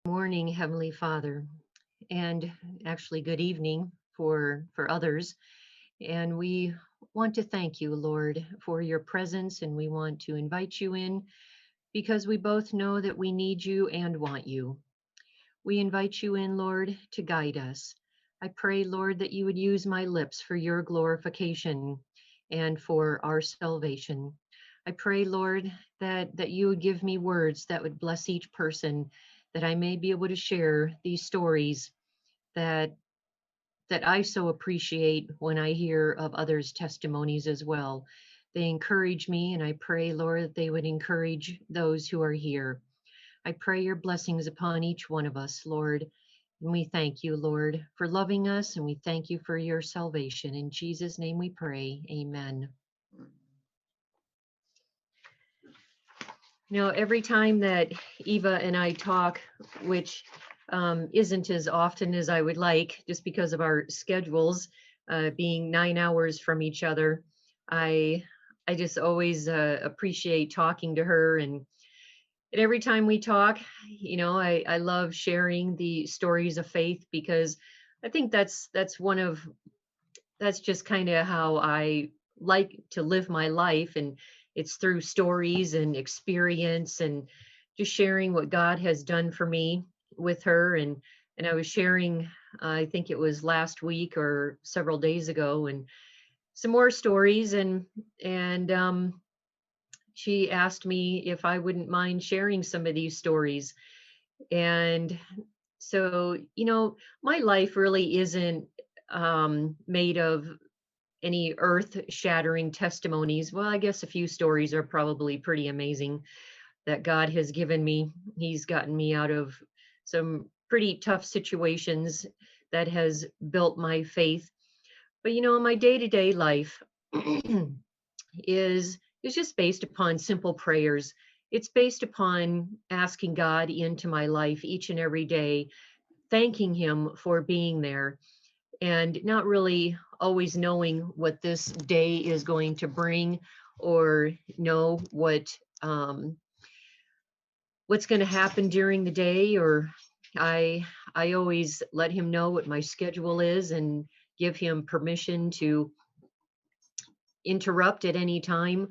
Morning, Heavenly Father, and actually good evening for others. And we want to thank you, Lord, for your presence, and we want to invite you in because we both know that we need you and want you. We invite you in, Lord, to guide us. I pray, Lord, that you would use my lips for your glorification and for our salvation. I pray, Lord, that you would give me words that would bless each person, that I may be able to share these stories that that I so appreciate when I hear of others' testimonies as well. They encourage me, and I pray, Lord, that they would encourage those who are here. I pray your blessings upon each one of us, Lord. And we thank you, Lord, for loving us, and we thank you for your salvation. In Jesus' name we pray. Amen. Every time that Eva and I talk, which isn't as often as I would like, just because of our schedules being 9 hours from each other, I I just always appreciate talking to her, and every time we talk, I love sharing the stories of faith because I think that's just kind of how I like to live my life. And it's through stories and experience and just sharing what God has done for me with her. And I was sharing, I think it was last week or several days ago, and some more stories. And she asked me if I wouldn't mind sharing some of these stories. And so, my life really isn't made of any earth shattering testimonies. Well, I guess a few stories are probably pretty amazing that God has given me. He's gotten me out of some pretty tough situations that has built my faith. But my day-to-day life is just based upon simple prayers. It's based upon asking God into my life each and every day, thanking him for being there, and not really always knowing what this day is going to bring, or know what's going to happen during the day. Or I I always let him know what my schedule is and give him permission to interrupt at any time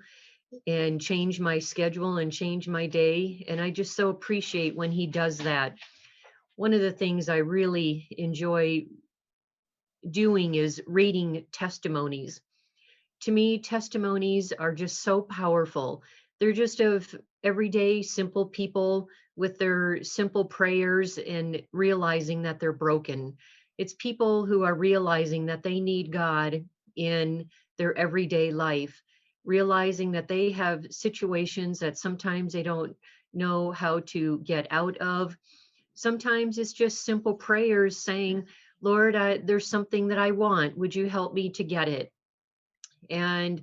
and change my schedule and change my day. And I just so appreciate when he does that. One of the things I really enjoy doing is reading testimonies. To me, testimonies are just so powerful. They're just of everyday, simple people with their simple prayers and realizing that they're broken. It's people who are realizing that they need God in their everyday life, realizing that they have situations that sometimes they don't know how to get out of. Sometimes it's just simple prayers saying, Lord, there's something that I want. Would you help me to get it? And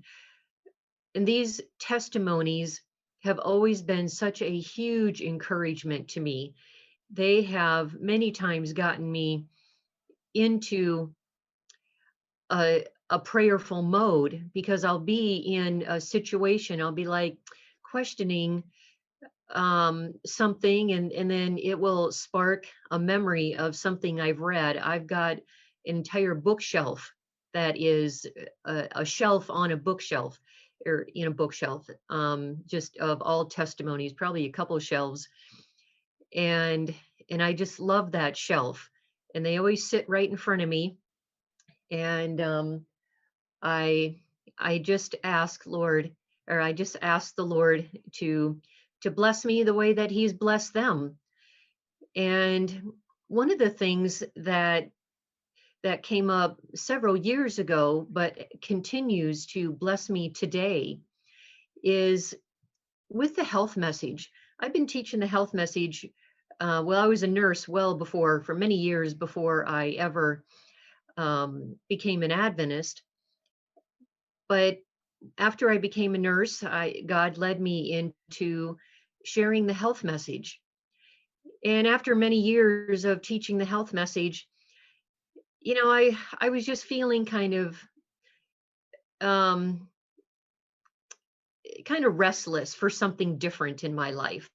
these testimonies have always been such a huge encouragement to me. They have many times gotten me into a prayerful mode, because I'll be in a situation, I'll be like questioning something, and then it will spark a memory of something I've read. I've got an entire bookshelf that is a shelf on a bookshelf, or in a bookshelf, just of all testimonies, probably a couple of shelves. And I just love that shelf, and they always sit right in front of me. And I I just ask Lord, or I just ask the Lord to bless me the way that he's blessed them. And one of the things that came up several years ago but continues to bless me today is with the health message. I've been teaching the health message. Well, I was a nurse for many years before I ever became an Adventist. But after I became a nurse, God led me into sharing the health message. And after many years of teaching the health message, I was just feeling um, kind of restless for something different in my life.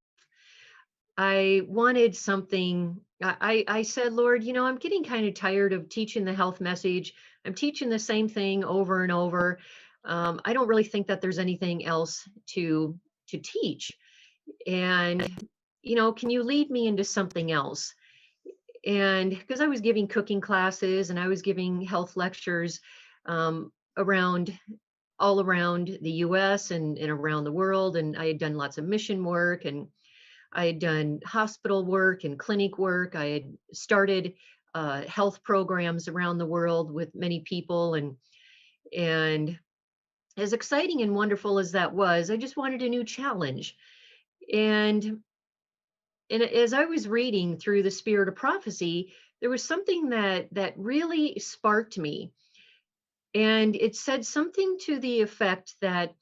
I wanted something. I said, Lord, I'm getting kind of tired of teaching the health message. I'm teaching the same thing over and over. I don't really think that there's anything else to teach. And can you lead me into something else? And because I was giving cooking classes and I was giving health lectures around all around the US and around the world. And I had done lots of mission work, and I had done hospital work and clinic work. I had started health programs around the world with many people. And as exciting and wonderful as that was, I just wanted a new challenge. And and as I was reading through the Spirit of Prophecy, there was something that really sparked me. And it said something to the effect that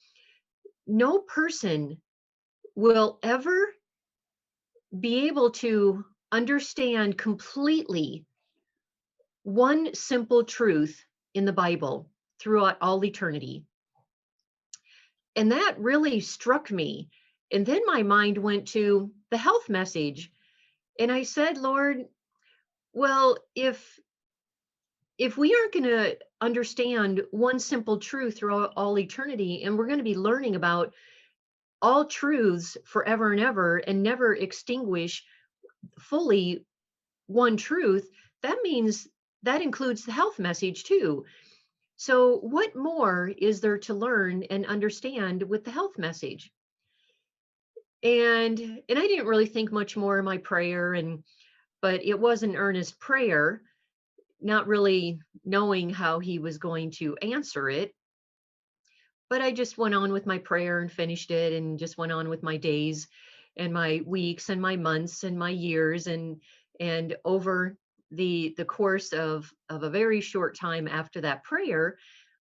no person will ever be able to understand completely one simple truth in the Bible throughout all eternity. And that really struck me. And then my mind went to the health message. And I said, Lord, well, if we aren't going to understand one simple truth throughout all eternity, and we're going to be learning about all truths forever and ever and never extinguish fully one truth, that means that includes the health message too. So what more is there to learn and understand with the health message? And I didn't really think much more in my prayer, but it was an earnest prayer, not really knowing how he was going to answer it. But I just went on with my prayer and finished it, and just went on with my days and my weeks and my months and my years. And over the course of a very short time after that prayer,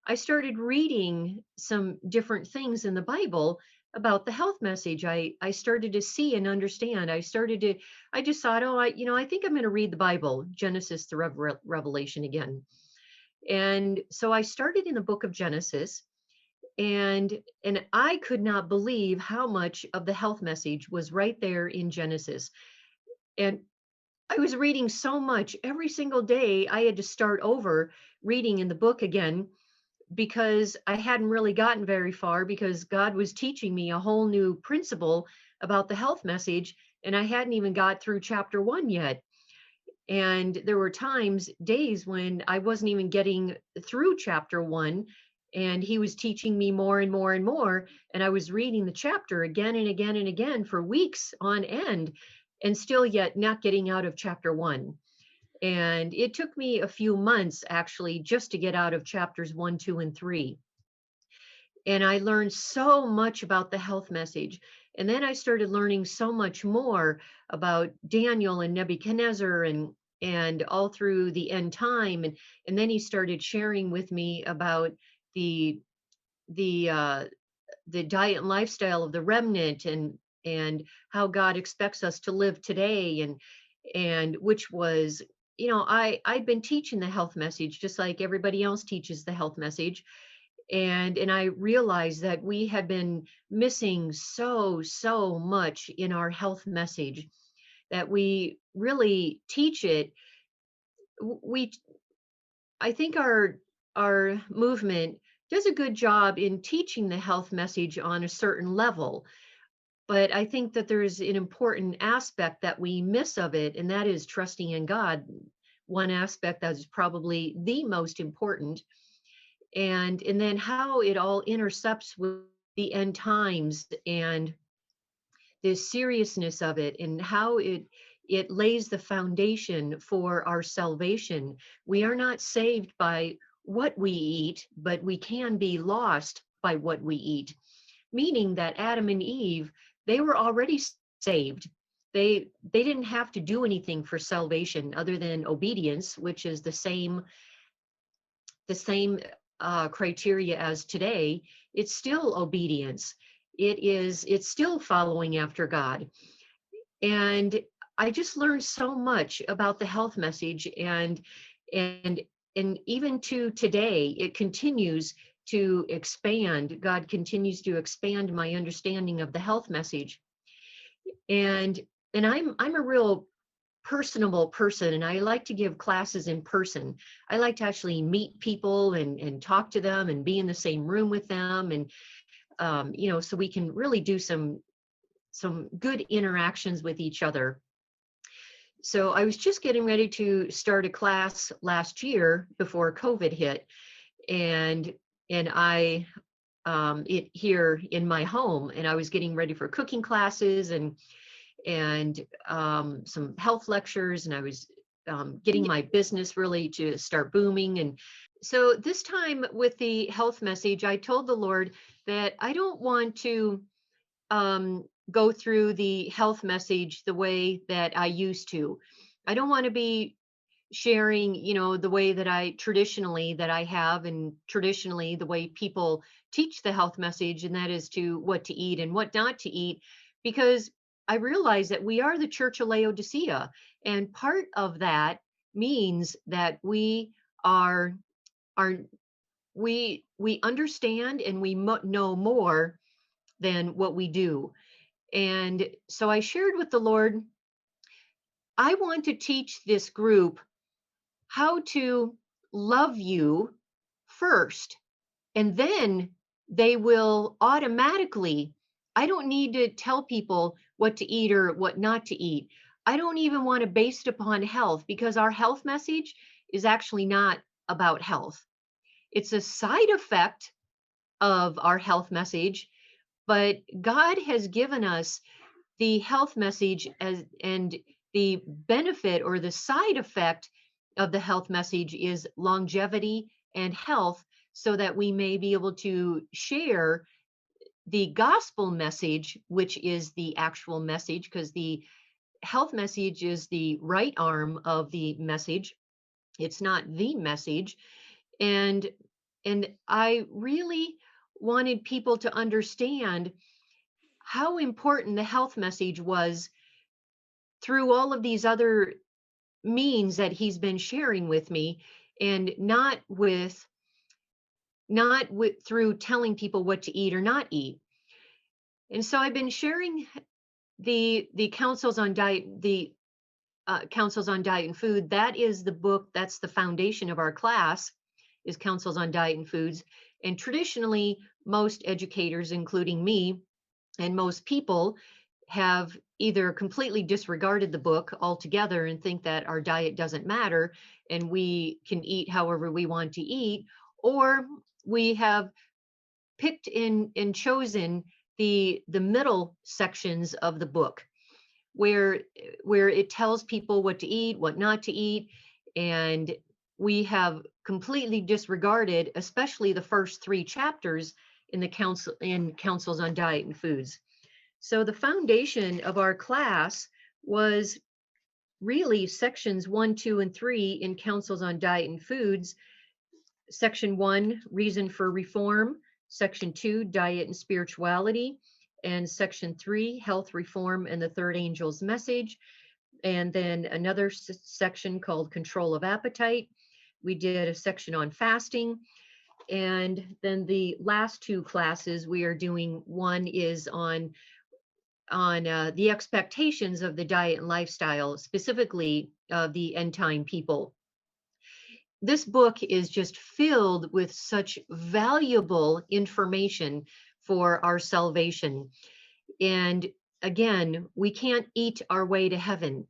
I started reading some different things in the Bible about the health message. I started to see and understand. I just thought, oh, I think I'm going to read the Bible, Genesis to Revelation again. And so I started in the book of Genesis, and I could not believe how much of the health message was right there in Genesis. And I was reading so much every single day. I had to start over reading in the book again because I hadn't really gotten very far, because God was teaching me a whole new principle about the health message, and I hadn't even got through chapter 1 yet. And there were times, days, when I wasn't even getting through chapter 1, and he was teaching me more and more and more. And I was reading the chapter again and again and again for weeks on end, and still yet not getting out of chapter 1. And it took me a few months actually just to get out of chapters 1, 2, and 3. And I learned so much about the health message. And then I started learning so much more about Daniel and Nebuchadnezzar, and all through the end time. And then he started sharing with me about the the uh, the diet and lifestyle of the remnant, and how God expects us to live today, and which was, I'd been teaching the health message just like everybody else teaches the health message. And I realized that we had been missing so much in our health message, that we really teach it. We I think our movement does a good job in teaching the health message on a certain level, but I think that there's an important aspect that we miss of it, and that is trusting in God. One aspect that is probably the most important, and then how it all intercepts with the end times, and the seriousness of it, and how it lays the foundation for our salvation. We are not saved by what we eat, but we can be lost by what we eat. Meaning that Adam and Eve, they were already saved. They didn't have to do anything for salvation other than obedience, which is the same criteria as today. It's still obedience. It's still following after God. And I just learned so much about the health message, and and even to today, it continues to expand. God continues to expand my understanding of the health message. And I'm a real personable person, and I like to give classes in person. I like to actually meet people and talk to them and be in the same room with them, and so we can really do some good interactions with each other. So I was just getting ready to start a class last year before COVID hit, and I it here in my home, and I was getting ready for cooking classes and some health lectures, and I was getting my business really to start booming. And so this time with the health message, I told the Lord that I don't want to go through the health message the way that I used to. I don't want to be sharing, the way that I have, and traditionally the way people teach the health message, and that is to what to eat and what not to eat, because I realize that we are the Church of Laodicea, and part of that means that are we understand, and we know more than what we do. And so I shared with the Lord, I want to teach this group how to love you first, and then they will automatically, I don't need to tell people what to eat or what not to eat. I don't even want to base it upon health, because our health message is actually not about health. It's a side effect of our health message, but God has given us the health message and the benefit or the side effect of the health message is longevity and health, so that we may be able to share the gospel message, which is the actual message, because the health message is the right arm of the message. It's not the message. And and I really wanted people to understand how important the health message was through all of these other means that he's been sharing with me, and not with through telling people what to eat or not eat. And so I've been sharing the councils on diet, the councils on diet and food. That is the book, that's the foundation of our class, is Councils on Diet and Foods. And traditionally, most educators, including me, and most people have either completely disregarded the book altogether and think that our diet doesn't matter and we can eat however we want to eat, or we have picked and chosen the middle sections of the book, where it tells people what to eat, what not to eat, and we have completely disregarded, especially the first 3 chapters in Councils on Diet and Foods. So the foundation of our class was really sections 1, 2, and 3 in Councils on Diet and Foods. Section 1, Reason for Reform. Section 2, Diet and Spirituality. And Section 3, Health Reform and the Third Angel's Message. And then another section called Control of Appetite. We did a section on fasting. And then the last 2 classes we are doing, one is on the expectations of the diet and lifestyle, specifically the end time people. This book is just filled with such valuable information for our salvation. And again, we can't eat our way to heaven.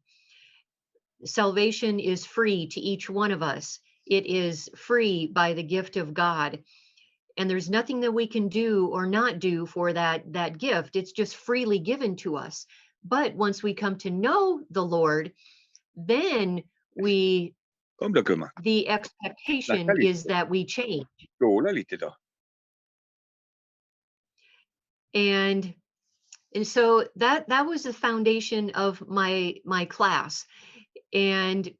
Salvation is free to each one of us. It is free by the gift of God. And there's nothing that we can do or not do for that gift. It's just freely given to us. But once we come to know the Lord, then the expectation is that we change. And so that was the foundation of my class. And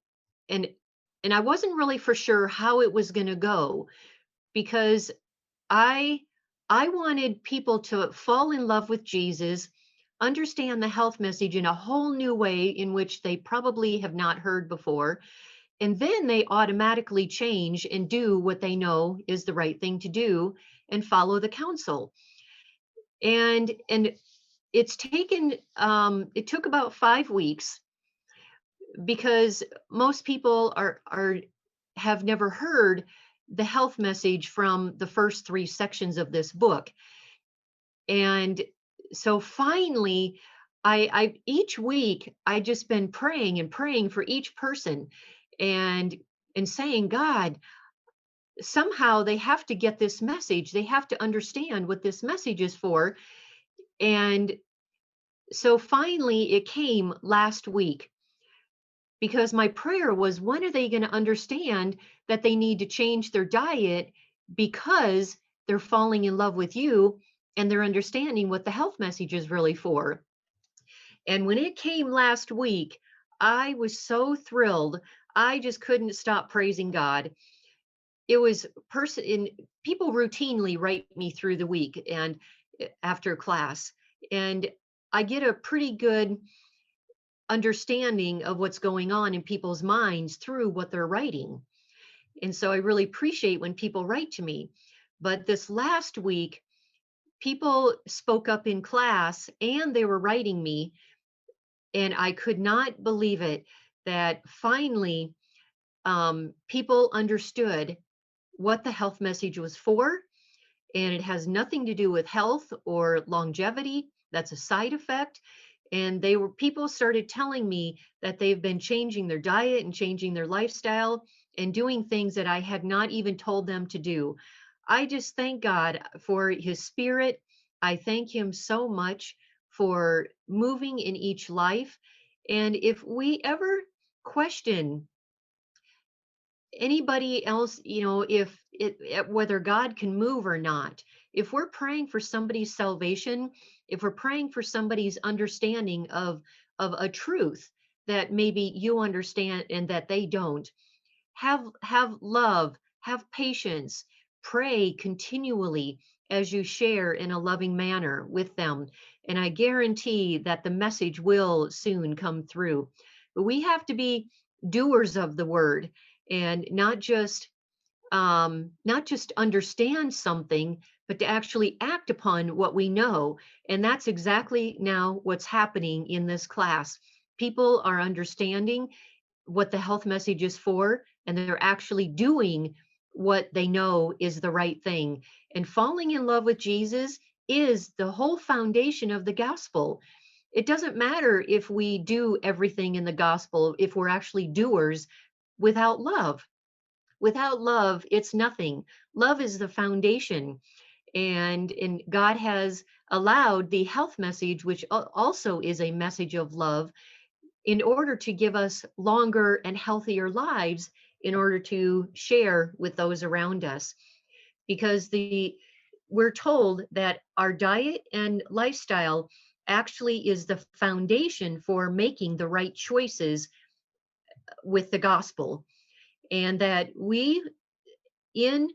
I wasn't really for sure how it was going to go, because I wanted people to fall in love with Jesus, understand the health message in a whole new way in which they probably have not heard before, and then they automatically change and do what they know is the right thing to do and follow the counsel. And it's taken, it took about 5 weeks because most people have never heard the health message from the first 3 sections of this book. And so finally, I each week I just been praying and praying for each person, and saying, God, somehow they have to get this message. They have to understand what this message is for. And so finally it came last week, because my prayer was, when are they going to understand that they need to change their diet because they're falling in love with you and they're understanding what the health message is really for. And when it came last week, I was so thrilled. I just couldn't stop praising God. It was person in People routinely write me through the week and after class, and I get a pretty good understanding of what's going on in people's minds through what they're writing. And so I really appreciate when people write to me. But this last week, people spoke up in class and they were writing me, and I could not believe it, that finally people understood what the health message was for. And it has nothing to do with health or longevity. That's a side effect. And people started telling me that they've been changing their diet and changing their lifestyle and doing things that I had not even told them to do. I just thank God for his spirit. I thank him so much for moving in each life. And if we ever question anybody else, if whether God can move or not, if we're praying for somebody's salvation, if we're praying for somebody's understanding of a truth that maybe you understand and that they don't, have love, have patience, pray continually as you share in a loving manner with them, and I guarantee that the message will soon come through. But we have to be doers of the word, and not just understand something, but to actually act upon what we know. And that's exactly now what's happening in this class. People are understanding what the health message is for, and they're actually doing what they know is the right thing. And falling in love with Jesus is the whole foundation of the gospel. It doesn't matter if we do everything in the gospel if we're actually doers without love. Without love, it's nothing. Love is the foundation. And God has allowed the health message, which also is a message of love, in order to give us longer and healthier lives, in order to share with those around us. Because we're told that our diet and lifestyle actually is the foundation for making the right choices with the gospel, and that we, in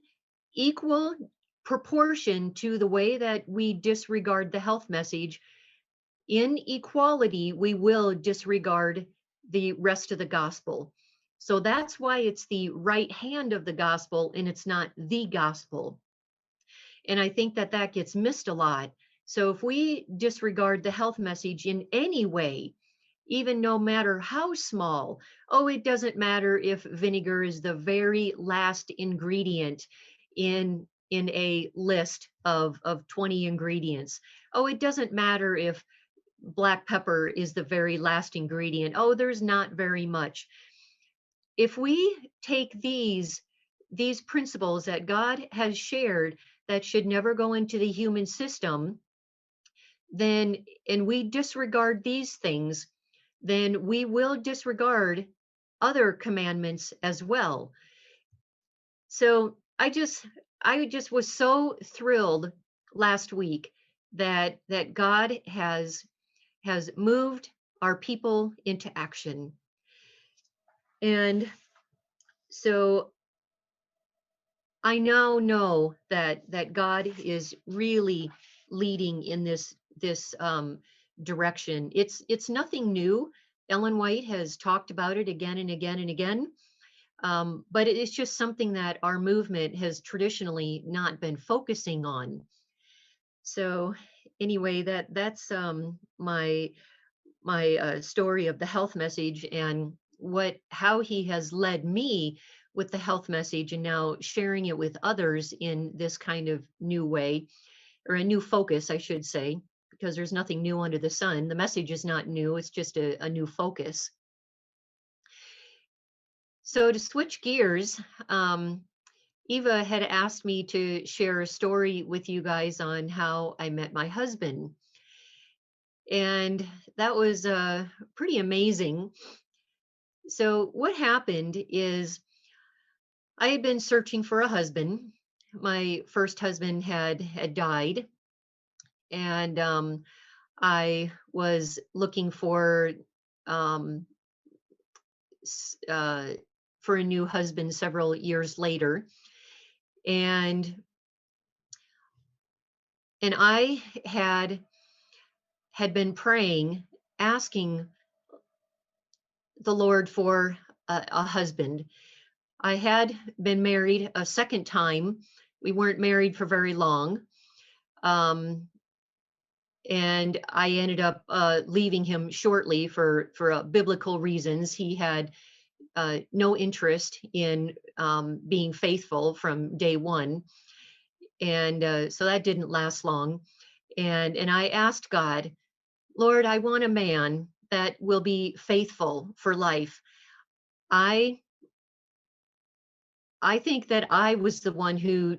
equal proportion to the way that we disregard the health message, in equality, we will disregard the rest of the gospel. So that's why it's the right hand of the gospel and it's not the gospel. And I think that that gets missed a lot. So if we disregard the health message in any way, even no matter how small, oh, it doesn't matter if vinegar is the very last ingredient in a list of 20 ingredients. Oh, it doesn't matter if black pepper is the very last ingredient. Oh, there's not very much. If we take these principles that God has shared that should never go into the human system, then and we disregard these things, then we will disregard other commandments as well. So I just was so thrilled last week that God has moved our people into action. And so I now know that God is really leading in this direction. It's nothing new. Ellen White has talked about it again and again and again. But it's just something that our movement has traditionally not been focusing on. So anyway, that's my story of the health message, and what how he has led me with the health message, and now sharing it with others in this kind of new way, or a new focus, I should say, because there's nothing new under the sun. The message is not new, it's just a new focus. So to switch gears, Eva had asked me to share a story with you guys on how I met my husband. And that was pretty amazing. So, what happened is I had been searching for a husband. My first husband had died, and I was looking um, s- uh, for a new husband several years later, and I had been praying, asking the Lord for a husband. I had been married a second time. We weren't married for very long. Um, and I ended up leaving him shortly for biblical reasons. He had no interest in being faithful from day one, and so that didn't last long. And I asked God, Lord, I want a man that will be faithful for life. I I think that I was the one who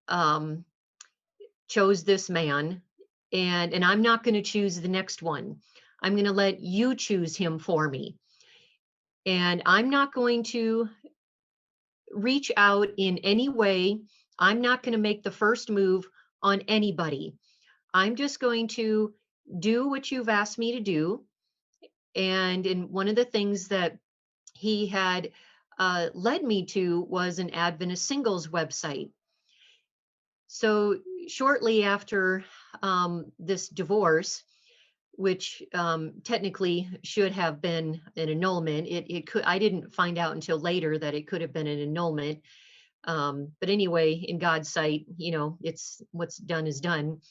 um, chose this man, and I'm not going to choose the next one. I'm going to let you choose him for me, and I'm not going to reach out in any way. I'm not going to make the first move on anybody. I'm just going to do what you've asked me to do. And in one of the things that he had led me to was an Adventist singles website. So shortly after this divorce, which technically should have been an annulment, it could, I didn't find out until later that it could have been an annulment. But anyway, in God's sight, it's what's done is done.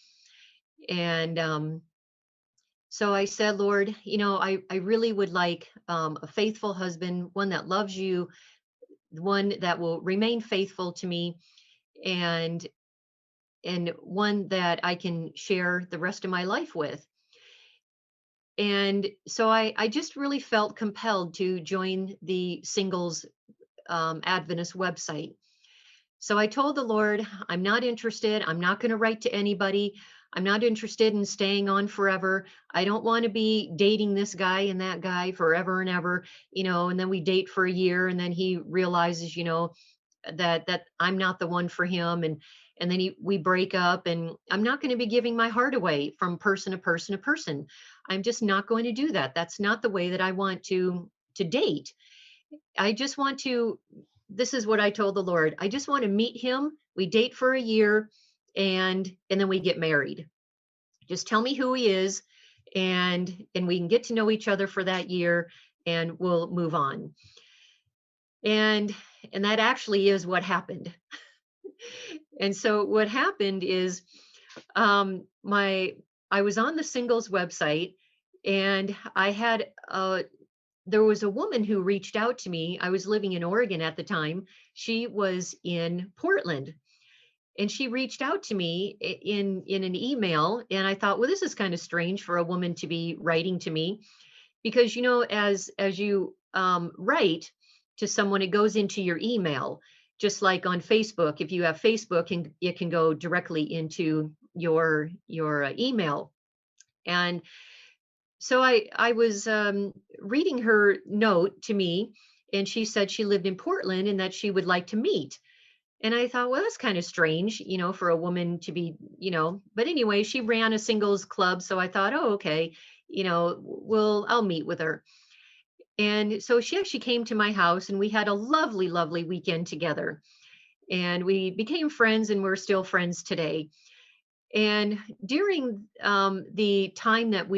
And so I said, Lord, I really would like a faithful husband, one that loves you, one that will remain faithful to me, and one that I can share the rest of my life with. And so I just really felt compelled to join the singles Adventist website. So I told the Lord, I'm not interested. I'm not going to write to anybody. I'm not interested in staying on forever. I don't want to be dating this guy and that guy forever and ever, and then we date for a year and then he realizes, that I'm not the one for him, and then we break up, and I'm not going to be giving my heart away from person to person to person. I'm just not going to do that. That's not the way that I want to date. I just want to This is what I told the Lord. I just want to meet him. We date for a year, and then we get married. Just tell me who he is, and we can get to know each other for that year, and we'll move on. And that actually is what happened. And so what happened is my I was on the singles website, and there was a woman who reached out to me. I was living in Oregon at the time. She was in Portland, and she reached out to me in an email, and I thought, well, this is kind of strange for a woman to be writing to me, because as you write to someone, it goes into your email, just like on Facebook. If you have Facebook, and it can go directly into your email. And so I was reading her note to me, and she said she lived in Portland and that she would like to meet. And I thought, well, that's kind of strange, for a woman to be, but anyway, she ran a singles club. So I thought, oh, okay, I'll meet with her. And so she actually came to my house, and we had a lovely, lovely weekend together. And we became friends, and we're still friends today. And during the time that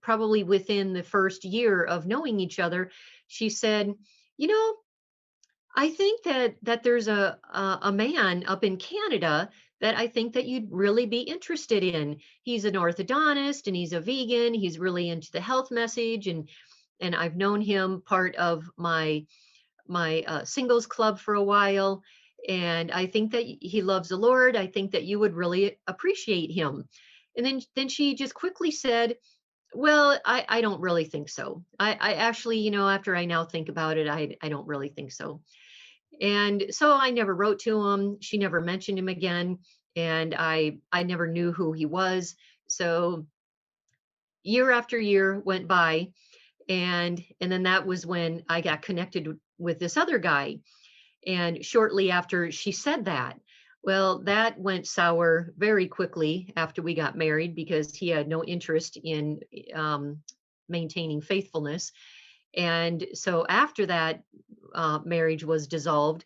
probably within the first year of knowing each other, she said, you know, I think that there's a man up in Canada that I think that you'd really be interested in. He's an orthodontist and he's a vegan. He's really into the health message, and I've known him part of my singles club for a while, and I think that he loves the Lord. I think that you would really appreciate him. And then she just quickly said, well, I don't really think so. I actually, after I now think about it, I don't really think so. And so I never wrote to him. She never mentioned him again. And I never knew who he was. So year after year went by. And then that was when I got connected with this other guy. And shortly after she said that, well, that went sour very quickly after we got married because he had no interest in um, maintaining faithfulness. And so after that marriage was dissolved,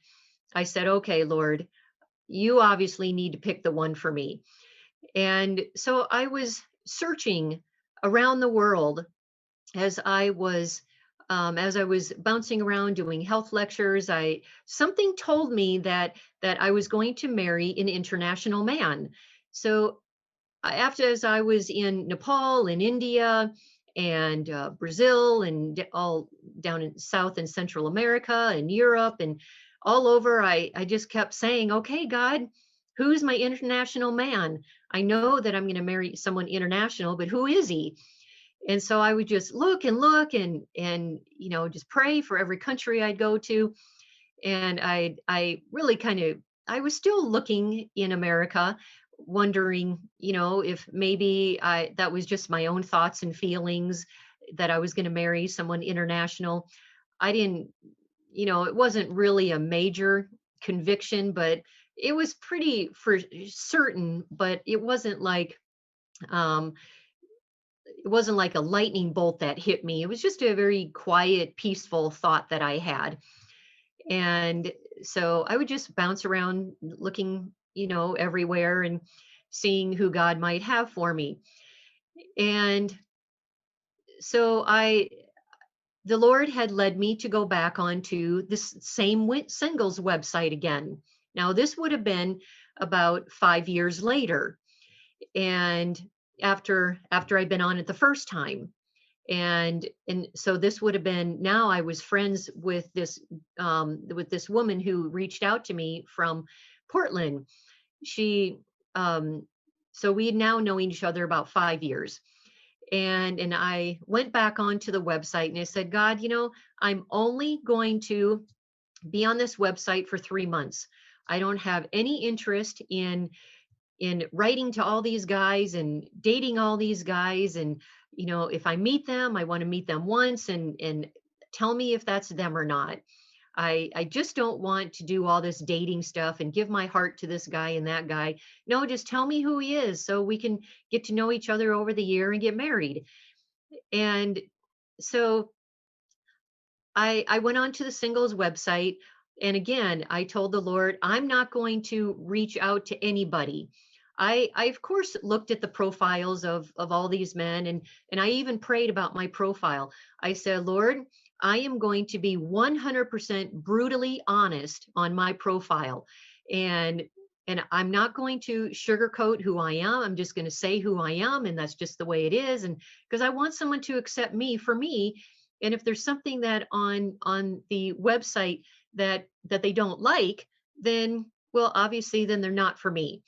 I said, okay, Lord, you obviously need to pick the one for me. And so I was searching around the world as I was bouncing around doing health lectures. I Something told me that I was going to marry an international man. So after as I was in Nepal and India and Brazil and all down in South and Central America and Europe and all over, I just kept saying, okay, God, who's my international man? I know that I'm going to marry someone international, but who is he? And so I would just look and just pray for every country I'd go to. And I really kind of I was still looking in America, wondering, if maybe I that was just my own thoughts and feelings that I was going to marry someone international. I didn't, it wasn't really a major conviction, but it was pretty for certain, but um it wasn't like a lightning bolt that hit me. It was just a very quiet, peaceful thought that I had. And so I would just bounce around looking, everywhere and seeing who God might have for me. And so the Lord had led me to go back onto this same singles website again. Now, this would have been about 5 years later. And after I'd been on it the first time. And so this would have been, now I was friends with this woman who reached out to me from Portland. She so we now know each other about 5 years. And I went back onto the website and I said, God, I'm only going to be on this website for 3 months. I don't have any interest in writing to all these guys and dating all these guys. And if I meet them, I want to meet them once and tell me if that's them or not. I just don't want to do all this dating stuff and give my heart to this guy and that guy. No, just tell me who he is so we can get to know each other over the year and get married. And so I went on to the singles website, and again, I told the Lord, I'm not going to reach out to anybody. I of course looked at the profiles of all these men, and I even prayed about my profile. I said, Lord, I am going to be 100% brutally honest on my profile. And I'm not going to sugarcoat who I am. I'm just going to say who I am, and that's just the way it is. And because I want someone to accept me for me, and if there's something that on the website that they don't like, then, well, obviously then they're not for me,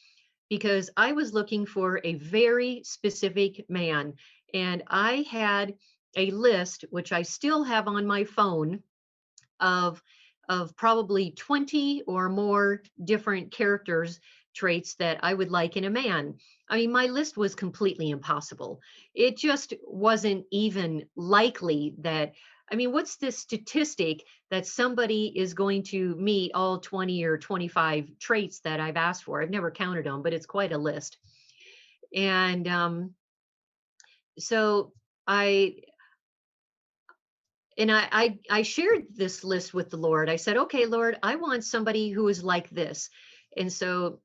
because I was looking for a very specific man. And I had a list, which I still have on my phone, of probably 20 or more different characters traits that I would like in a man. I mean, my list was completely impossible. It just wasn't even likely that, I mean, what's the statistic that somebody is going to meet all 20 or 25 traits that I've asked for? I've never counted them, but it's quite a list. And so I I shared this list with the Lord. I said, okay, Lord, I want somebody who is like this. And so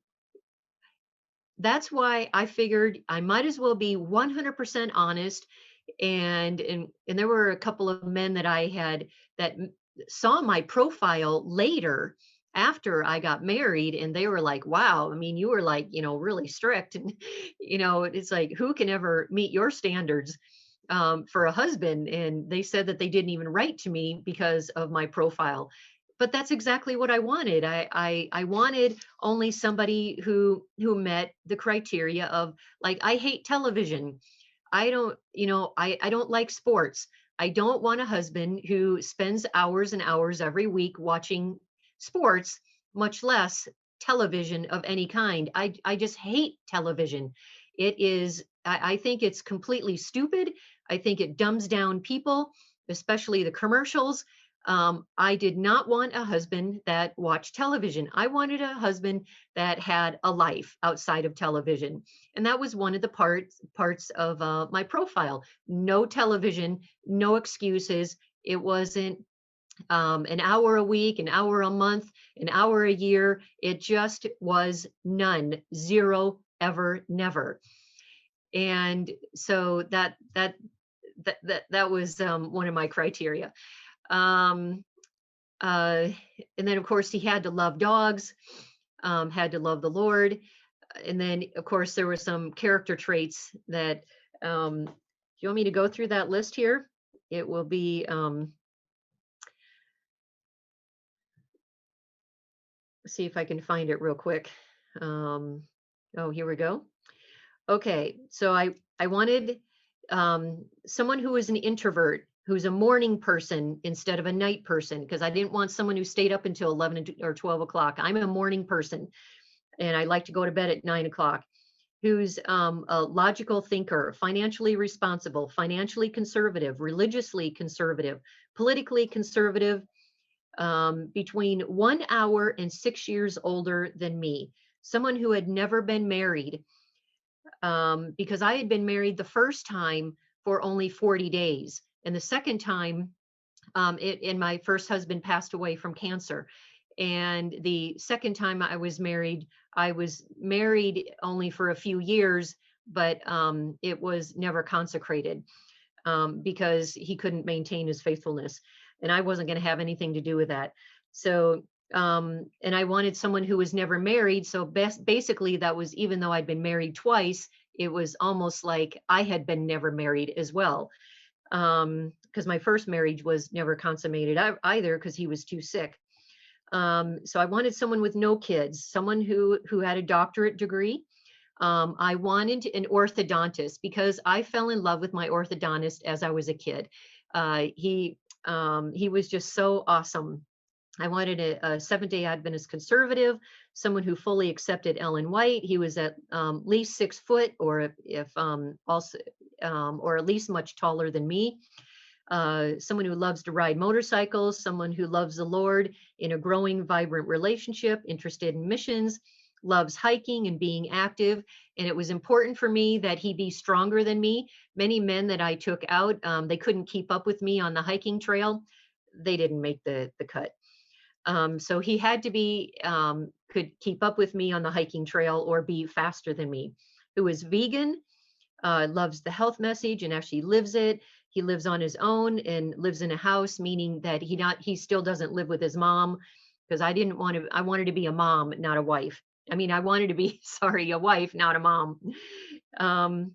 that's why I figured I might as well be 100% honest. And there were a couple of men that I had that saw my profile later after I got married, and they were like, wow, I mean, you were like, really strict. And, it's like, who can ever meet your standards for a husband? And they said that they didn't even write to me because of my profile. But that's exactly what I wanted. I wanted only somebody who met the criteria of, like, I hate television. I don't, I don't like sports. I don't want a husband who spends hours and hours every week watching sports, much less television of any kind. I just hate television. I think it's completely stupid. I think it dumbs down people, especially the commercials. I did not want a husband that watched television. I wanted a husband that had a life outside of television, and that was one of the parts of my profile. No television, no excuses. It wasn't an hour a week, an hour a month, an hour a year. It just was none, zero, ever, never. And so that was one of my criteria. Um, uh, and then, of course, he had to love dogs, had to love the Lord. And then, of course, there were some character traits that, do you want me to go through that list here? It will be, see if I can find it real quick. Oh, here we go. Okay, so I wanted someone who was an introvert, who's a morning person instead of a night person, because I didn't want someone who stayed up until 11 or 12 o'clock. I'm a morning person, and I like to go to bed at 9 o'clock. Who's a logical thinker, financially responsible, financially conservative, religiously conservative, politically conservative, between 1 hour and 6 years older than me. Someone who had never been married, because I had been married the first time for only 40 days. And the second time, and my first husband passed away from cancer. And the second time I was married only for a few years, but it was never consecrated, because he couldn't maintain his faithfulness. And I wasn't going to have anything to do with that. So, and I wanted someone who was never married. So basically, that was, even though I'd been married twice, it was almost like I had been never married as well, because my first marriage was never consummated either, because he was too sick. So I wanted someone with no kids, someone who had a doctorate degree. I wanted an orthodontist because I fell in love with my orthodontist as I was a kid. He was just so awesome. I wanted a Seventh-day Adventist conservative, someone who fully accepted Ellen White. He was at least 6 foot, or if also, or at least much taller than me. Someone who loves to ride motorcycles, someone who loves the Lord in a growing, vibrant relationship, interested in missions, loves hiking and being active. And it was important for me that he be stronger than me. Many men that I took out, they couldn't keep up with me on the hiking trail. They didn't make the cut. So he had to be, could keep up with me on the hiking trail or be faster than me. Who is vegan, loves the health message and actually lives it. He lives on his own and lives in a house, meaning that he still doesn't live with his mom, because I wanted to be a mom, not a wife. I mean, I wanted to be, sorry, a wife, not a mom. Um,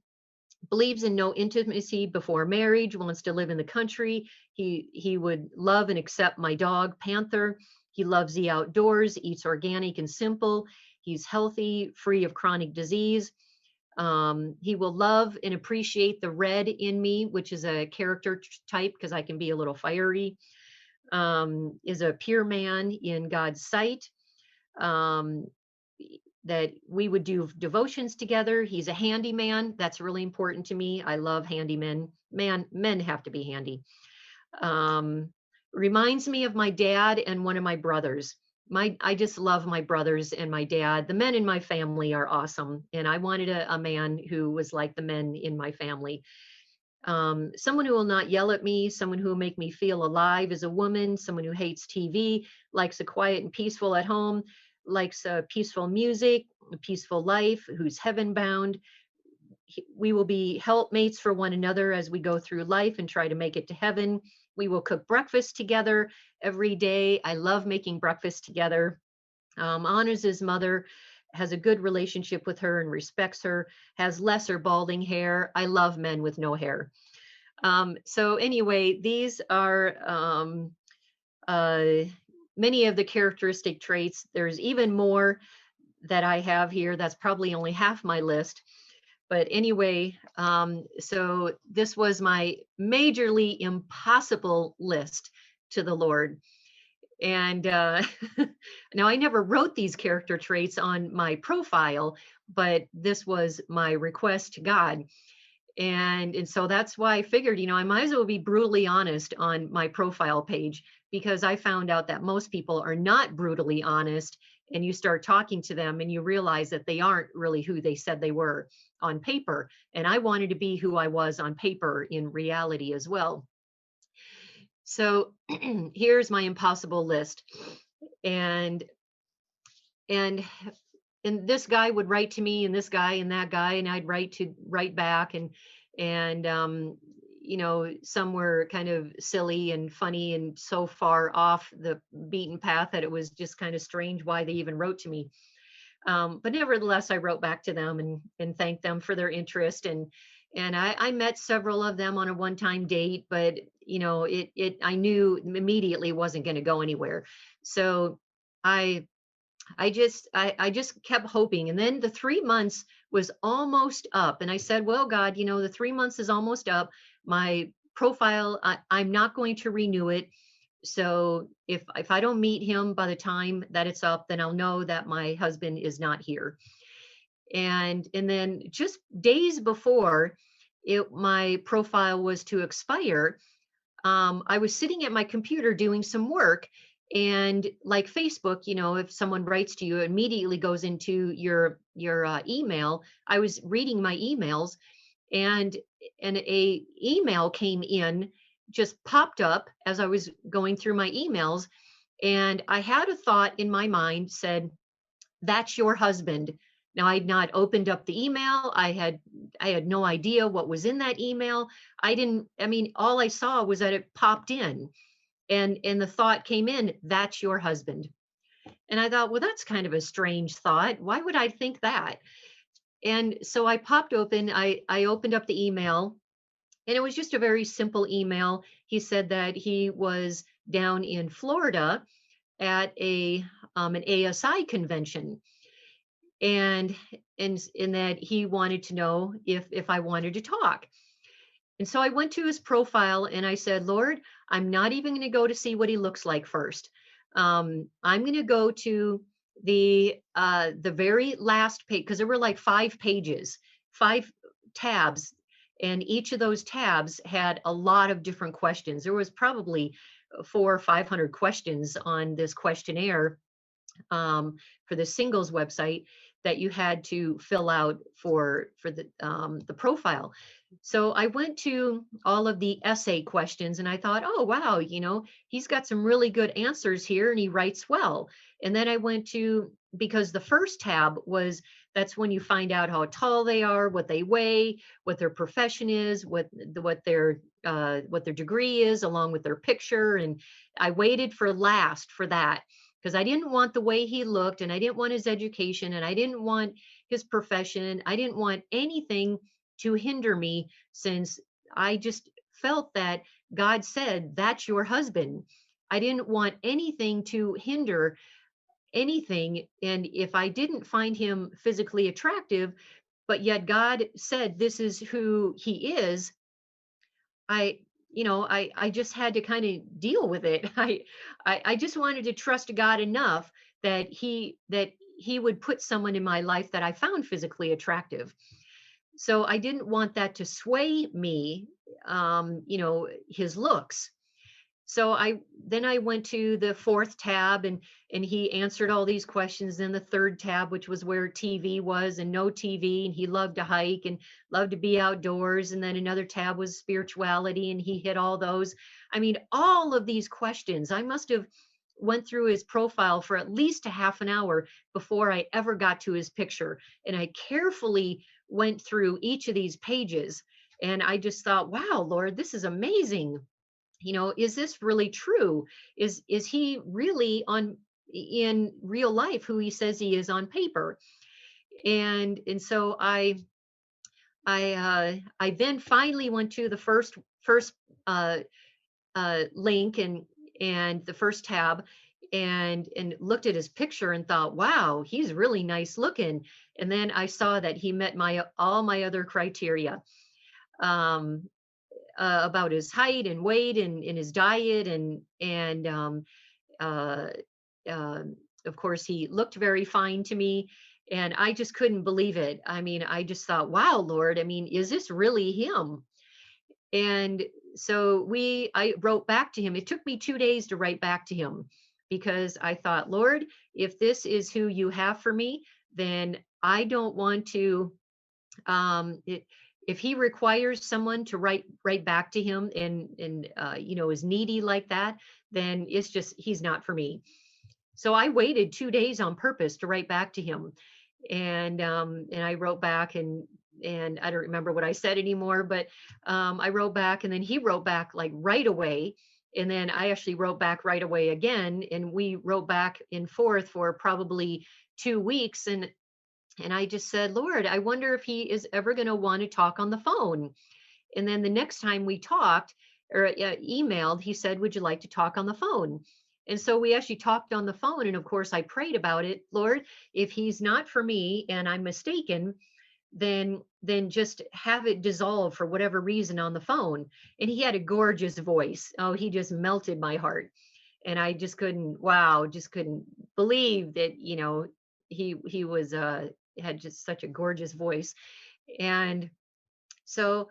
Believes in no intimacy before marriage, wants to live in the country. He would love and accept my dog, Panther. He loves the outdoors, eats organic and simple. He's healthy, free of chronic disease. He will love and appreciate the red in me, which is a character type because I can be a little fiery. Is a pure man in God's sight. Um, that we would do devotions together. He's a handyman. That's really important to me. I love handymen. Men have to be handy. Um, Reminds me of my dad and one of my brothers. I just love my brothers and my dad. The men in my family are awesome, and I wanted a man who was like the men in my family. Someone who will not yell at me, someone who will make me feel alive as a woman, someone who hates TV, likes a quiet and peaceful at home, likes peaceful music, a peaceful life, who's heaven bound. We will be helpmates for one another as we go through life and try to make it to heaven. we will cook breakfast together every day. I love making breakfast together. Honors his mother, has a good relationship with her and respects her, has lesser balding hair. I love men with no hair. So anyway, these are uh, many of the characteristic traits. There's even more that I have here. That's probably only half my list. But anyway, so this was my majorly impossible list to the Lord. And now I never wrote these character traits on my profile, but this was my request to God. And so that's why I figured, I might as well be brutally honest on my profile page, because I found out that most people are not brutally honest, and you start talking to them and you realize that they aren't really who they said they were on paper. And I wanted to be who I was on paper in reality as well. So here's my impossible list. And and and this guy would write to me, and this guy and that guy, and I'd write back, and some were kind of silly and funny and so far off the beaten path that it was just kind of strange why they even wrote to me. But nevertheless, I wrote back to them and thanked them for their interest, and I met several of them on a one-time date, but it I knew immediately wasn't going to go anywhere. So I I just kept hoping. And then the 3 months was almost up. And I said, well, God, the 3 months is almost up. My profile, I'm not going to renew it. So if I don't meet him by the time that it's up, then I'll know that my husband is not here. And then just days before my profile was to expire, I was sitting at my computer doing some work, and like Facebook, if someone writes to you, it immediately goes into your email. I was reading my emails, and a email came in, just popped up as I was going through my emails, and I had a thought in my mind, said, "That's your husband." Now, I'd not opened up the email. I had no idea what was in that email. I mean, all I saw was that it popped in, and the thought came in, "That's your husband." And I thought, well, that's kind of a strange thought. Why would I think that? And so I opened up the email, and it was just a very simple email. He said that he was down in Florida at an ASI convention, and in that he wanted to know if I wanted to talk. And so I went to his profile and I said, Lord, I'm not even going to go to see what he looks like first. I'm going to go to the very last page, because there were like 5 pages, 5 tabs, and each of those tabs had a lot of different questions. There was probably 400 or 500 questions on this questionnaire, for the singles website, that you had to fill out for the profile. So I went to all of the essay questions, and I thought, oh wow, he's got some really good answers here, and he writes well. And then I went to, because the first tab was, that's when you find out how tall they are, what they weigh, what their profession is, what their degree is, along with their picture. And I waited for last for that, because I didn't want the way he looked, and I didn't want his education, and I didn't want his profession. I didn't want anything to hinder me, since I just felt that God said, "That's your husband." I didn't want anything to hinder anything. And if I didn't find him physically attractive, but yet God said, "This is who he is," I, I just had to kind of deal with it. I just wanted to trust God enough that he would put someone in my life that I found physically attractive. So I didn't want that to sway me, his looks. So I went to the fourth tab, and he answered all these questions. Then the third tab, which was where TV was, and no TV, and he loved to hike and loved to be outdoors. And then another tab was spirituality, and he hit all those. I mean, all of these questions, I must have went through his profile for at least a half an hour before I ever got to his picture. And I carefully went through each of these pages, and I just thought, wow, Lord, this is amazing. is this really true? Is he really on in real life who he says he is on paper? And so I then finally went to the first uh, link and the first tab, and looked at his picture and thought, wow, he's really nice looking. And then I saw that he met my all my other criteria, um, about his height and weight and his diet and uh, um, of course he looked very fine to me, and I just couldn't believe it. I mean, I just thought, wow, Lord, I mean, is this really him? And so I wrote back to him. It took me 2 days to write back to him, because I thought, Lord, if this is who you have for me, then I don't want to, it, if he requires someone to write back to him and is needy like that, then it's just, he's not for me. So I waited 2 days on purpose to write back to him, and I wrote back, and I don't remember what I said anymore, but I wrote back, and then he wrote back like right away, and then I actually wrote back right away again, and we wrote back and forth for probably 2 weeks, and I just said, Lord, I wonder if he is ever going to want to talk on the phone. And then the next time we talked or emailed, he said, would you like to talk on the phone? And so we actually talked on the phone. And of course, I prayed about it. Lord, if he's not for me and I'm mistaken, then just have it dissolve for whatever reason on the phone. And he had a gorgeous voice. Oh, he just melted my heart. And I just couldn't, wow, just couldn't believe that, he was had just such a gorgeous voice. And so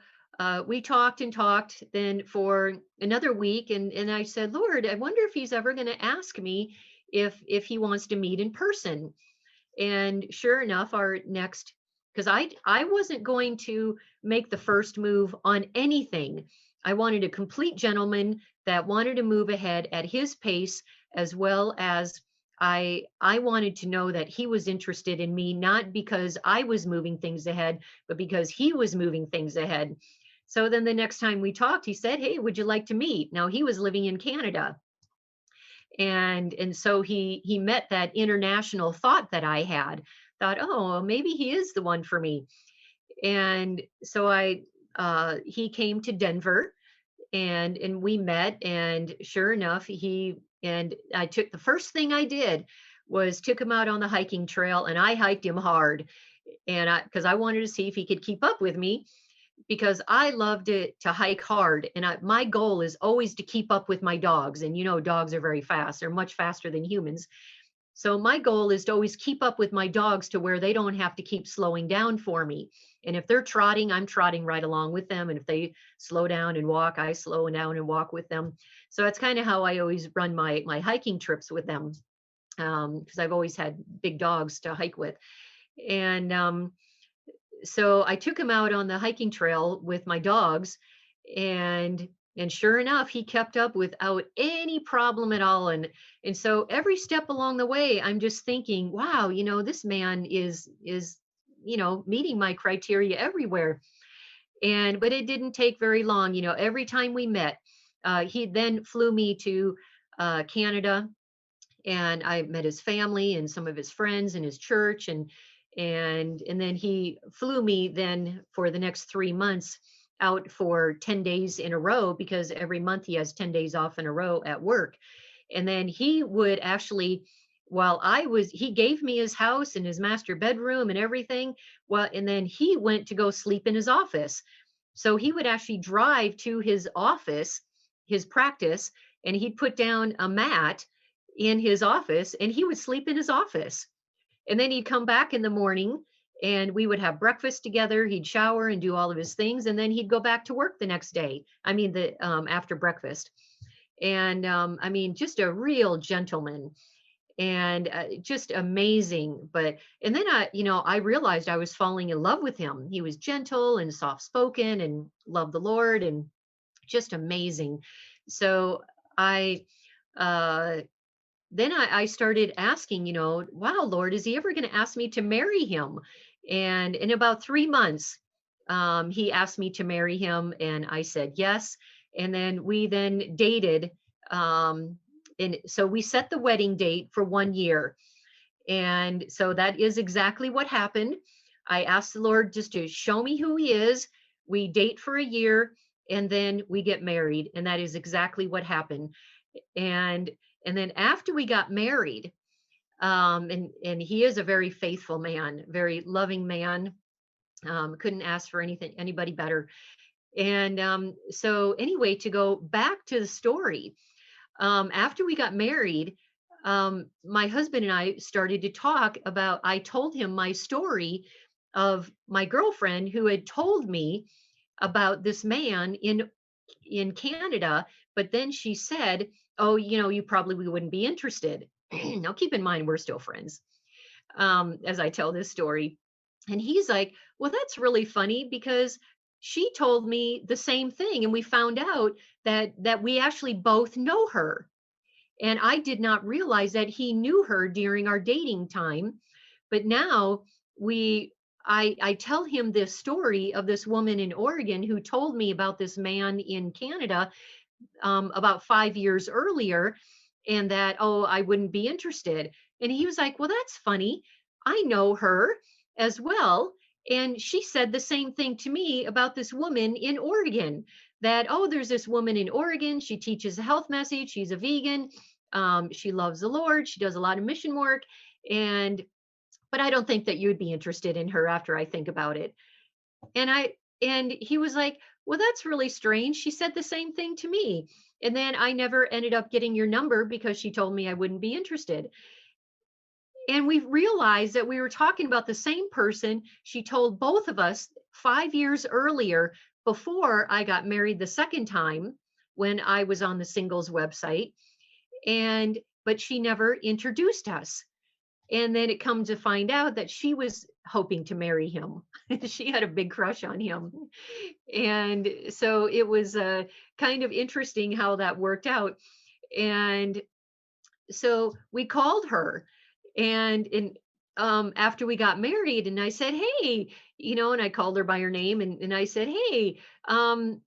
we talked and talked then for another week, and I said, Lord, I wonder if he's ever going to ask me if he wants to meet in person. And sure enough, our next, because I wasn't going to make the first move on anything. I wanted a complete gentleman that wanted to move ahead at his pace, as well as I wanted to know that he was interested in me, not because I was moving things ahead, but because he was moving things ahead. So then the next time we talked, he said, hey, would you like to meet? Now he was living in Canada, and so he met that international thought that I had. Thought, oh, maybe he is the one for me. And so I he came to Denver, and we met, and sure enough, he and I took, the first thing I did was took him out on the hiking trail, and I hiked him hard, and I because I wanted to see if he could keep up with me, because I loved it to hike hard. And my goal is always to keep up with my dogs. And dogs are very fast, they're much faster than humans. So my goal is to always keep up with my dogs to where they don't have to keep slowing down for me. And if they're trotting, I'm trotting right along with them. And if they slow down and walk, I slow down and walk with them. So that's kind of how I always run my hiking trips with them, because I've always had big dogs to hike with. And so I took him out on the hiking trail with my dogs, and sure enough, he kept up without any problem at all. And so every step along the way, I'm just thinking, wow, this man is meeting my criteria everywhere. And but it didn't take very long. Every time we met, he then flew me to Canada, and I met his family and some of his friends and his church, and then he flew me then for the next 3 months out for 10 days in a row, because every month he has 10 days off in a row at work. And then he would actually, while he gave me his house and his master bedroom and everything. Well, and then he went to go sleep in his office. So he would actually drive to his office, his practice, and he'd put down a mat in his office, and he would sleep in his office. And then he'd come back in the morning, and we would have breakfast together. He'd shower and do all of his things, and then he'd go back to work the next day. I mean, the after breakfast. And I mean, just a real gentleman, and just amazing. And then I realized I was falling in love with him. He was gentle and soft spoken and loved the Lord, and just amazing. So I uh then I started asking, wow, Lord, is he ever going to ask me to marry him? And in about 3 months, he asked me to marry him, and I said yes. And then we then dated. Um, and so we set the wedding date for 1 year. And so that is exactly what happened. I asked the Lord just to show me who he is. We date for a year and then we get married. And that is exactly what happened. And and then after we got married, and he is a very faithful man, very loving man. Couldn't ask for anybody better. And so anyway, to go back to the story, after we got married, my husband and I started to talk about, I told him my story of my girlfriend who had told me about this man in Canada, but then she said, "Oh, you probably wouldn't be interested." Now, keep in mind, we're still friends, as I tell this story. And he's like, "Well, that's really funny because she told me the same thing, and we found out that we actually both know her." And I did not realize that he knew her during our dating time. But now we I tell him this story of this woman in Oregon who told me about this man in Canada, about 5 years earlier, and that, oh, I wouldn't be interested. And he was like, "Well, that's funny. I know her as well. And she said the same thing to me about this woman in Oregon, that, oh, there's this woman in Oregon. She teaches a health message. She's a vegan. She loves the Lord. She does a lot of mission work. And, but I don't think that you would be interested in her after I think about it." And he was like, "Well, that's really strange. She said the same thing to me. And then I never ended up getting your number because she told me I wouldn't be interested." And we realized that we were talking about the same person. She told both of us 5 years earlier, before I got married the second time, when I was on the singles website. And but she never introduced us. And then it comes to find out that she was hoping to marry him. She had a big crush on him. And so it was kind of interesting how that worked out. And so we called her, and after we got married, and I said, "Hey," and I called her by her name, and I said, "Hey, um,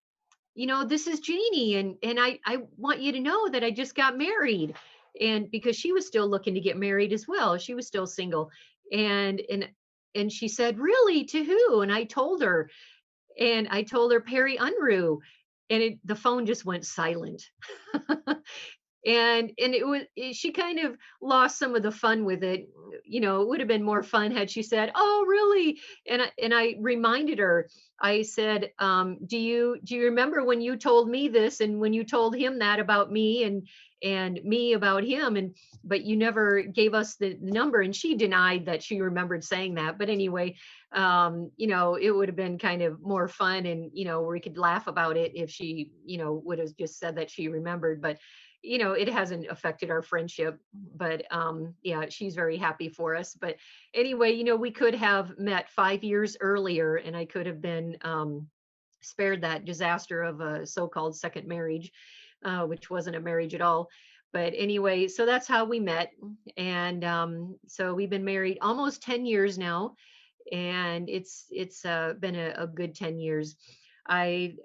this is Janie, and I want you to know that I just got married." And because she was still looking to get married as well, she was still single. And and she said, "Really? To who?" And I told her Perry Unruh, and the phone just went silent. And she kind of lost some of the fun with it. It would have been more fun had she said, "Oh, really?" And I reminded her. I said, do you remember when you told me this, and when you told him that about me, and me about him, and but you never gave us the number?" And she denied that she remembered saying that. But anyway, it would have been kind of more fun, and we could laugh about it if she would have just said that she remembered. But it hasn't affected our friendship. But yeah, she's very happy for us. But anyway, we could have met 5 years earlier, and I could have been spared that disaster of a so-called second marriage, which wasn't a marriage at all. But anyway, so that's how we met. And so we've been married almost 10 years now, and it's been a good 10 years. I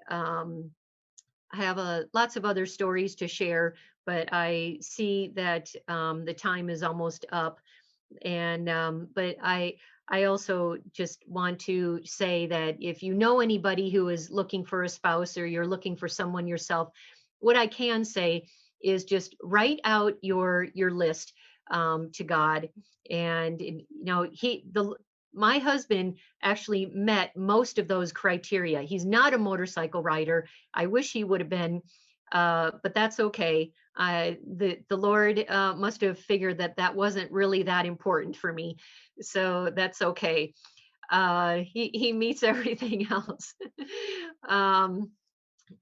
have lots of other stories to share, but I see that the time is almost up. And but I also just want to say that if you know anybody who is looking for a spouse, or you're looking for someone yourself, what I can say is just write out your list to God. And my husband actually met most of those criteria. He's not a motorcycle rider. I wish he would have been, but that's okay. The Lord must have figured that that wasn't really that important for me, so that's okay. He meets everything else. um,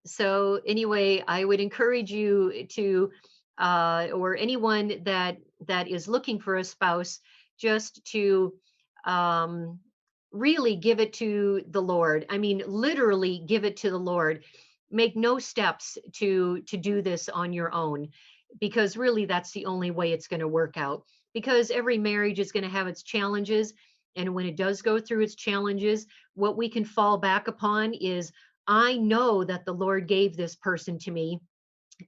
so anyway, I would encourage you to, or anyone that is looking for a spouse, just to um, really give it to the Lord. I mean, literally give it to the Lord. Make no steps to do this on your own, because really that's the only way it's going to work out. Because every marriage is going to have its challenges, and when it does go through its challenges, what we can fall back upon is I know that the Lord gave this person to me,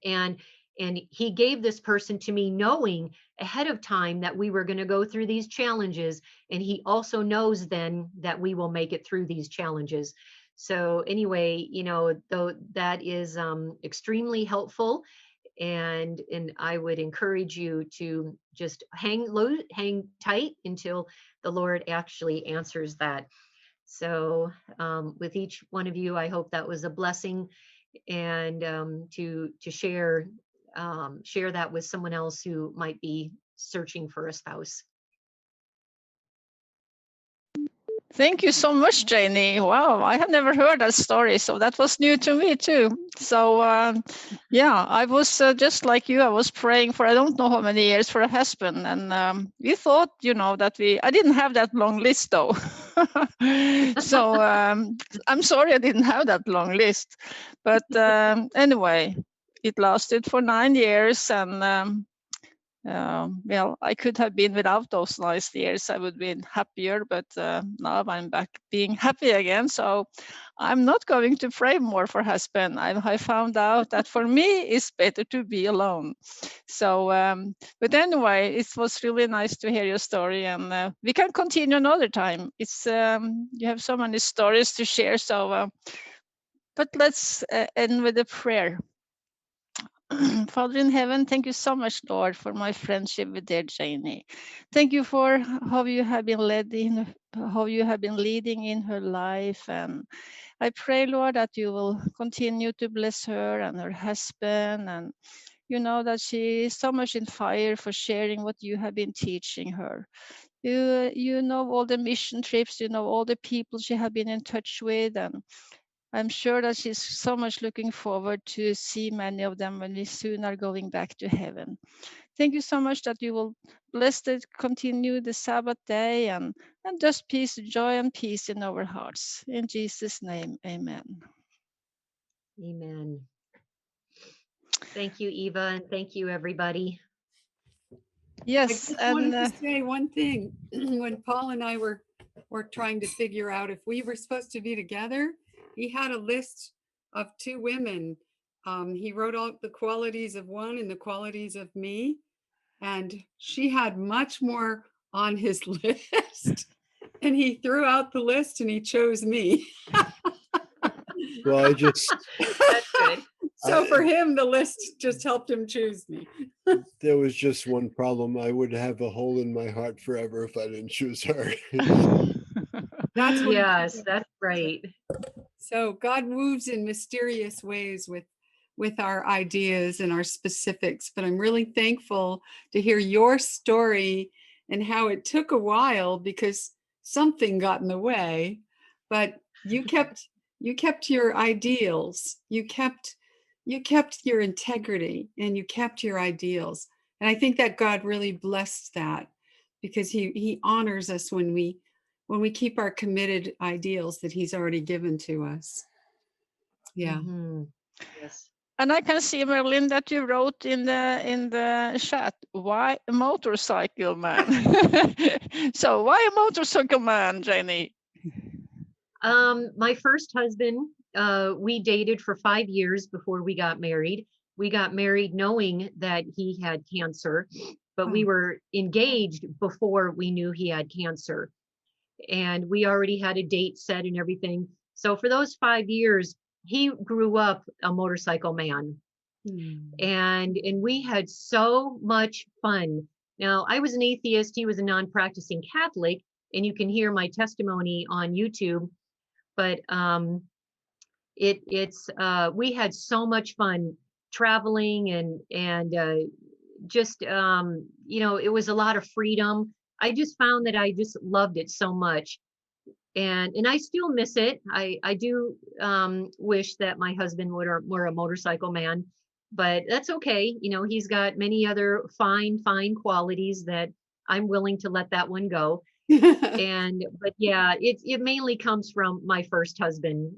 and he gave this person to me knowing ahead of time that we were going to go through these challenges, and he also knows then that we will make it through these challenges. So anyway, though that is extremely helpful, and I would encourage you to just hang tight until the Lord actually answers that. So with each one of you, I hope that was a blessing, and to share that with someone else who might be searching for a spouse. Thank you so much, Janie. Wow, I have never heard that story, so that was new to me too. So yeah, I was just like you. I was praying for I don't know how many years for a husband, and we thought, that I didn't have that long list though. So I'm sorry I didn't have that long list, but anyway, it lasted for 9 years, and well, I could have been without those nice years. I would have been happier, but now I'm back being happy again. So I'm not going to pray more for husband. I found out that for me, it's better to be alone. So, but anyway, it was really nice to hear your story, and we can continue another time. It's you have so many stories to share. So, but let's end with a prayer. Father in heaven, thank you so much, Lord, for my friendship with dear Janie. Thank you for how you have been leading in her life. And I pray, Lord, that you will continue to bless her and her husband. And you know that she is so much in fire for sharing what you have been teaching her. You know all the mission trips, you know all the people she have been in touch with, and I'm sure that she's so much looking forward to see many of them when we soon are going back to heaven. Thank you so much that you will bless the continue the Sabbath day and just peace, joy and peace in our hearts. In Jesus' name, amen. Amen. Thank you, Eva, and thank you, everybody. Yes, I just wanted to say one thing. When Paul and I were trying to figure out if we were supposed to be together, he had a list of 2 women. He wrote out the qualities of one and the qualities of me, and she had much more on his list. And he threw out the list and he chose me. Well, That's good. So for him, the list just helped him choose me. There was just one problem. I would have a hole in my heart forever if I didn't choose her. That's what, yes, that's right. So God moves in mysterious ways with our ideas and our specifics. But I'm really thankful to hear your story and how it took a while because something got in the way. But you kept your ideals. You kept your integrity, and you kept your ideals. And I think that God really blessed that, because he honors us when we keep our committed ideals that he's already given to us. Yeah. Mm-hmm. Yes. and I can see, Marilyn, that you wrote in the chat, why a motorcycle man? So why a motorcycle man, Janie? My first husband, we dated for 5 years before we got married. We got married knowing that he had cancer, but we were engaged before we knew he had cancer. And we already had a date set and everything. So for those 5 years, he grew up a motorcycle man. And we had so much fun. Now, I was an atheist, he was a non-practicing Catholic, and you can hear my testimony on YouTube. But we had so much fun traveling, and just it was a lot of freedom. I just found that I just loved it so much, and I still miss it. I do wish that my husband were a motorcycle man, but that's okay. He's got many other fine qualities that I'm willing to let that one go. But yeah, it mainly comes from my first husband.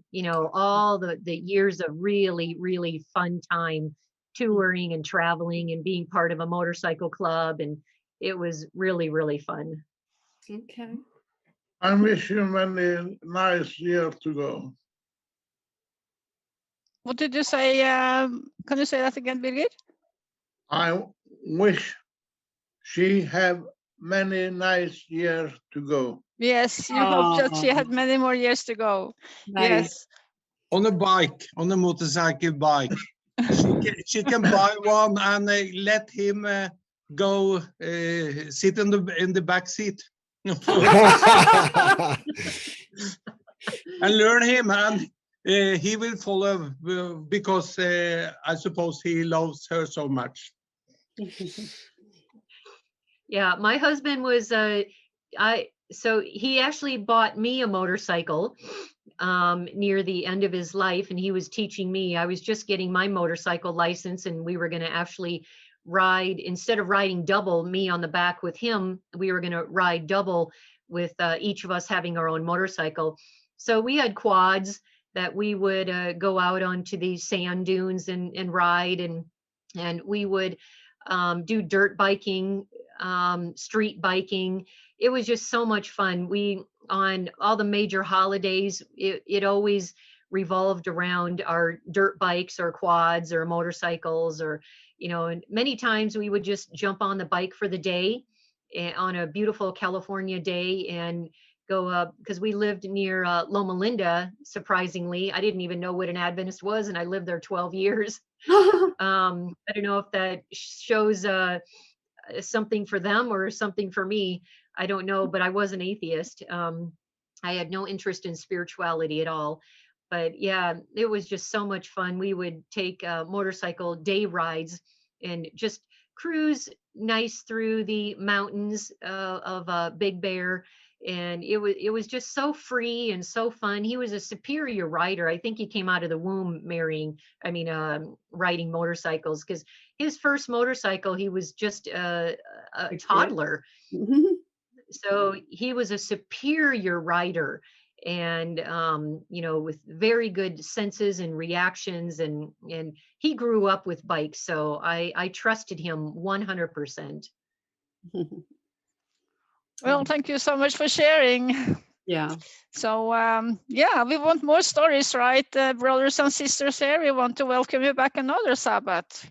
All the years of really fun time touring and traveling and being part of a motorcycle club, and it was really fun. Okay. I wish you many nice years to go. What did you say? Can you say that again, Birgit? I wish she have many nice years to go. Yes, you hope that she had many more years to go. Nice. Yes. On a bike, on a motorcycle bike. She can buy one and let him go sit in the back seat and learn him, and he will follow because I suppose he loves her so much. Yeah, my husband was so he actually bought me a motorcycle near the end of his life, and he was teaching me. I was just getting my motorcycle license, and we were going to actually ride, instead of riding double, me on the back with him, we were going to ride double with each of us having our own motorcycle. So we had quads that we would go out onto these sand dunes and ride, and we would do dirt biking, street biking. It was just so much fun. We, on all the major holidays, it always revolved around our dirt bikes or quads or motorcycles, or, you know, and many times we would just jump on the bike for the day on a beautiful California day and go up, because we lived near Loma Linda. Surprisingly, I didn't even know what an Adventist was, and I lived there 12 years. I don't know if that shows something for them or something for me. I don't know, but I was an atheist. I had no interest in spirituality at all. But yeah, it was just so much fun. We would take motorcycle day rides and just cruise nice through the mountains of Big Bear. And it was just so free and so fun. He was a superior rider. I think he came out of the womb riding motorcycles, because his first motorcycle, he was just a toddler. So he was a superior rider, and you know, with very good senses and reactions, and he grew up with bikes, so I trusted him 100%. Well, thank you so much for sharing. Yeah. So yeah, we want more stories, right? Brothers and sisters here, we want to welcome you back another Sabbath.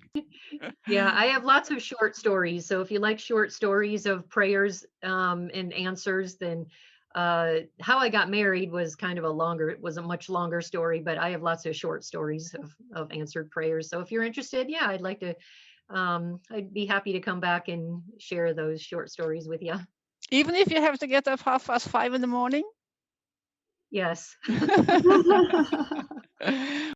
Yeah, I have lots of short stories. So if you like short stories of prayers and answers, then how I got married was kind of it was a much longer story, but I have lots of short stories of answered prayers. So if you're interested, yeah, I'd like to, I'd be happy to come back and share those short stories with you. Even if you have to get up 5:30 in the morning? Yes.